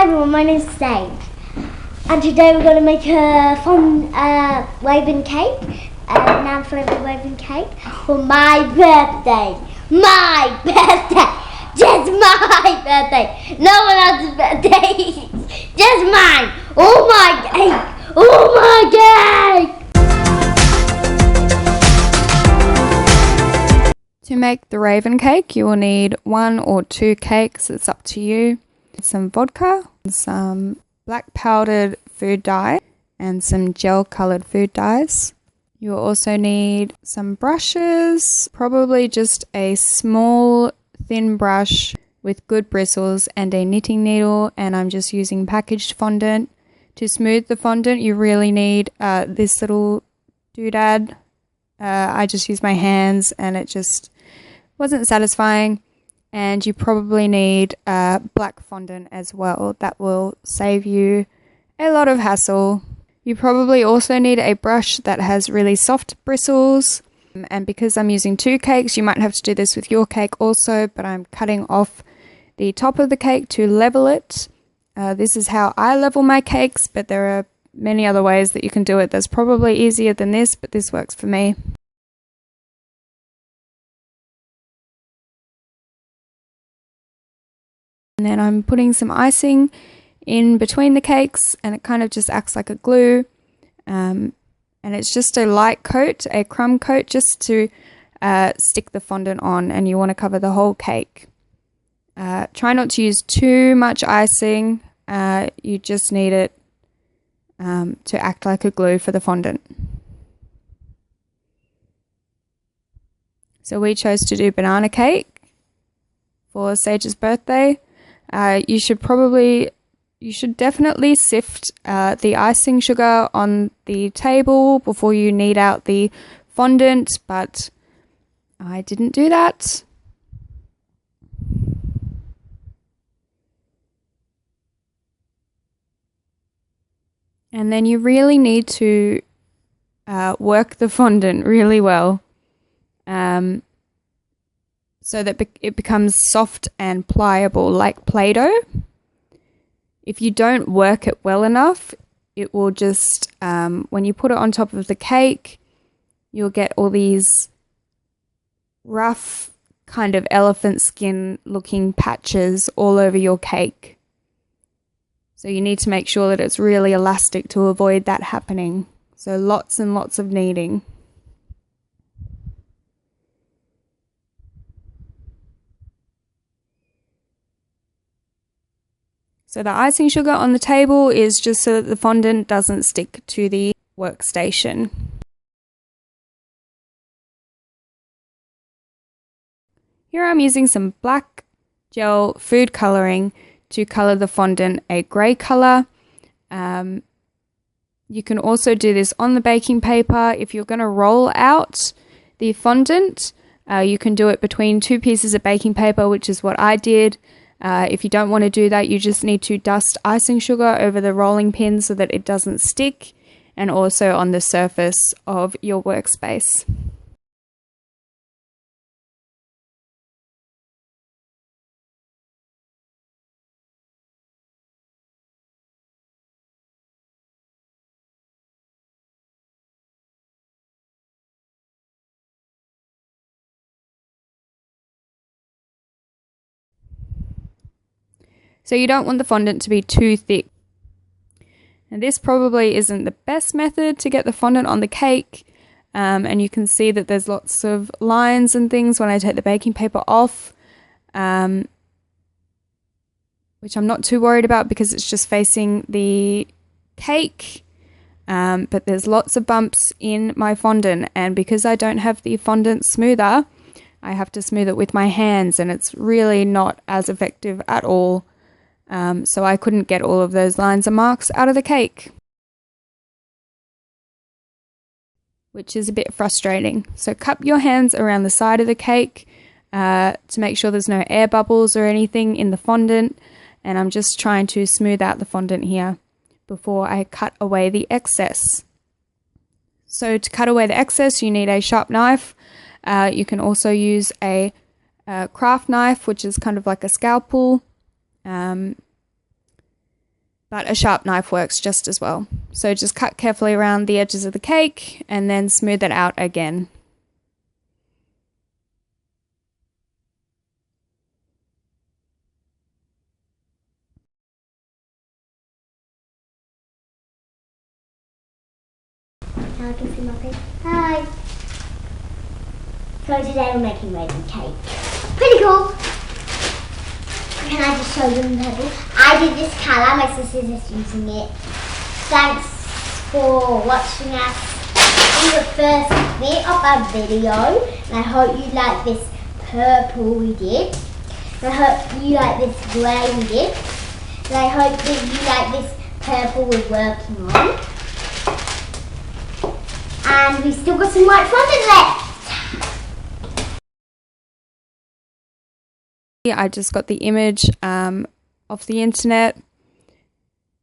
Hi everyone, my name's Sage, and today we're going to make a fun waving cake, nan flavoured waving cake for my birthday. My birthday! Just my birthday! No one else's birthday! Just mine! Oh my cake! Oh my cake! To make the raven cake, you will need 1 or 2 cakes, it's up to you. Some vodka, some black powdered food dye, and some gel coloured food dyes. You will also need some brushes, probably just a small thin brush with good bristles and a knitting needle, and I'm just using packaged fondant. To smooth the fondant, you really need this little doodad. I just used my hands and it just wasn't satisfying. And you probably need black fondant as well. That will save you a lot of hassle. You probably also need a brush that has really soft bristles. And because I'm using 2 cakes, you might have to do this with your cake also, but I'm cutting off the top of the cake to level it. This is how I level my cakes, but there are many other ways that you can do it. That's probably easier than this, but this works for me. And then I'm putting some icing in between the cakes, and it kind of just acts like a glue. And it's just a light coat, a crumb coat, just to stick the fondant on, and you want to cover the whole cake. Try not to use too much icing. You just need it to act like a glue for the fondant. So we chose to do banana cake for Sage's birthday. You should definitely sift the icing sugar on the table before you knead out the fondant, but I didn't do that. And then you really need to work the fondant really well. So that it becomes soft and pliable like Play-Doh. If you don't work it well enough, it will just, when you put it on top of the cake, you'll get all these rough kind of elephant skin looking patches all over your cake. So you need to make sure that it's really elastic to avoid that happening. So lots and lots of kneading. So the icing sugar on the table is just so that the fondant doesn't stick to the workstation. Here I'm using some black gel food colouring to colour the fondant a grey colour. You can also do this on the baking paper. If you're going to roll out the fondant, you can do it between 2 pieces of baking paper, which is what I did. If you don't want to do that, you just need to dust icing sugar over the rolling pin so that it doesn't stick, and also on the surface of your workspace. So you don't want the fondant to be too thick. And this probably isn't the best method to get the fondant on the cake. And you can see that there's lots of lines and things when I take the baking paper off, which I'm not too worried about because it's just facing the cake. But there's lots of bumps in my fondant, and because I don't have the fondant smoother, I have to smooth it with my hands, and it's really not as effective at all. So I couldn't get all of those lines and marks out of the cake, which is a bit frustrating. So cup your hands around the side of the cake to make sure there's no air bubbles or anything in the fondant, and I'm just trying to smooth out the fondant here before I cut away the excess. So to cut away the excess, you need a sharp knife. You can also use a craft knife, which is kind of like a scalpel. but a sharp knife works just as well. So just cut carefully around the edges of the cake and then smooth it out again. Now I can see my face. Hi! So today we're making raisin cake. Pretty cool! Can I just show them the purple? I did this colour, my sister's just using it. Thanks for watching us in the first bit of our video. And I hope you like this purple we did. And I hope you like this grey we did. And I hope that you like this purple we're working on. And we've still got some white fondant left. I just got the image off the internet.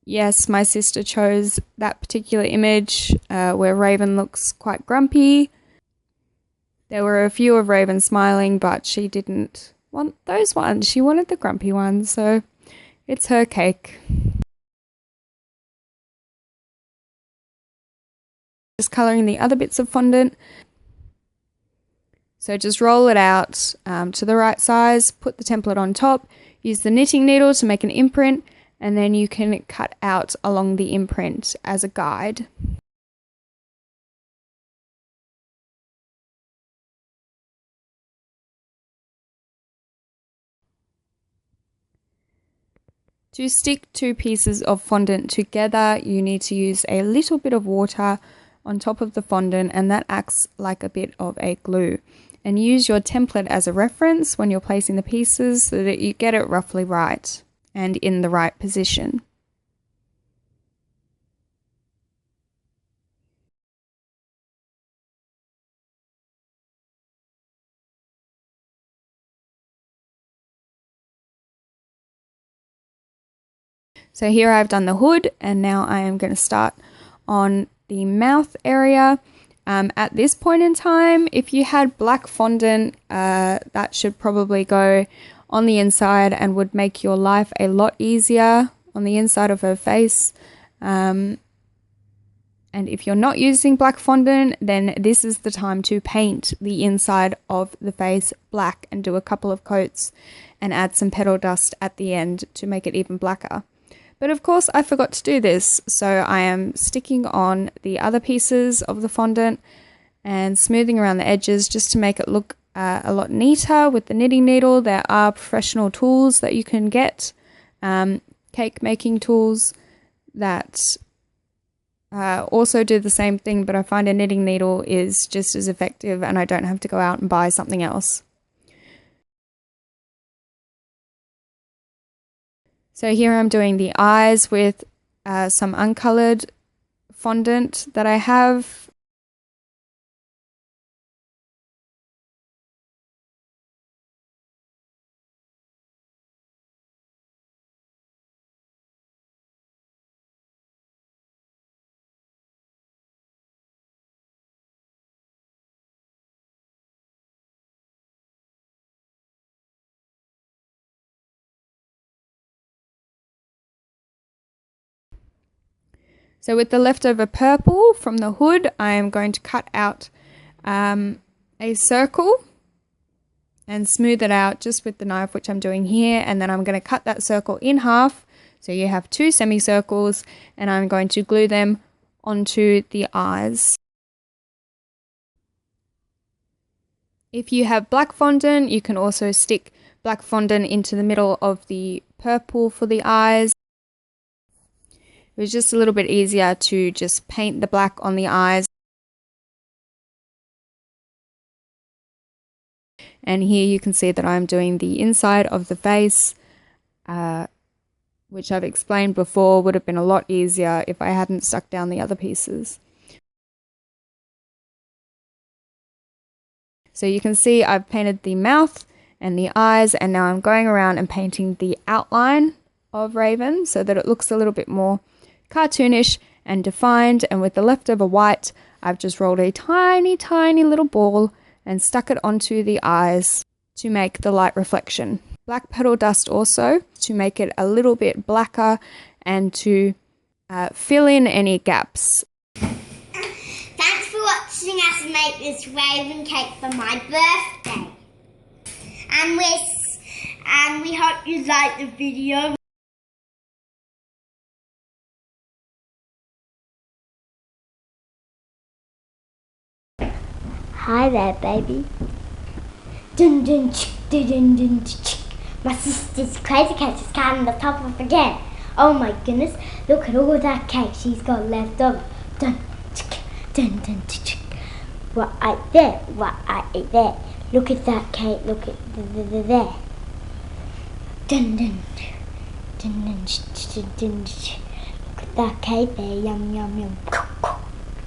Yes, my sister chose that particular image where Raven looks quite grumpy. There were a few of Raven smiling, but she didn't want those ones. She wanted the grumpy ones, so it's her cake. Just colouring the other bits of fondant. So just roll it out to the right size, put the template on top, use the knitting needle to make an imprint, and then you can cut out along the imprint as a guide. To stick two pieces of fondant together, you need to use a little bit of water on top of the fondant, and that acts like a bit of a glue. And use your template as a reference when you're placing the pieces so that you get it roughly right and in the right position. So here I've done the hood, and now I am going to start on the mouth area. At this point in time, if you had black fondant, that should probably go on the inside and would make your life a lot easier on the inside of her face. And if you're not using black fondant, then this is the time to paint the inside of the face black and do a couple of coats and add some petal dust at the end to make it even blacker. But of course I forgot to do this, so I am sticking on the other pieces of the fondant and smoothing around the edges just to make it look a lot neater with the knitting needle. There are professional tools that you can get, cake making tools that also do the same thing, but I find a knitting needle is just as effective and I don't have to go out and buy something else. So here I'm doing the eyes with some uncolored fondant that I have. So with the leftover purple from the hood, I am going to cut out a circle and smooth it out just with the knife, which I'm doing here. And then I'm going to cut that circle in half. So you have two semicircles, and I'm going to glue them onto the eyes. If you have black fondant, you can also stick black fondant into the middle of the purple for the eyes. It was just a little bit easier to just paint the black on the eyes. And here you can see that I'm doing the inside of the face, which I've explained before would have been a lot easier if I hadn't stuck down the other pieces. So you can see I've painted the mouth and the eyes, and now I'm going around and painting the outline of Raven so that it looks a little bit more cartoonish and defined. And with the leftover white, I've just rolled a tiny, tiny little ball and stuck it onto the eyes to make the light reflection. Black petal dust also to make it a little bit blacker and to fill in any gaps. Thanks for watching us make this raven cake for my birthday. And we hope you liked the video. Hi there, baby. Dun dun chick, dun dun dun chick. My sister's crazy cat just climbing the top of again. Oh my goodness, look at all that cake she's got left over. Dun chick, dun dun chick. Right there, right there. Look at that cake, look at there. Dun dun dun dun dun dun. Look at that cake there, yum yum yum.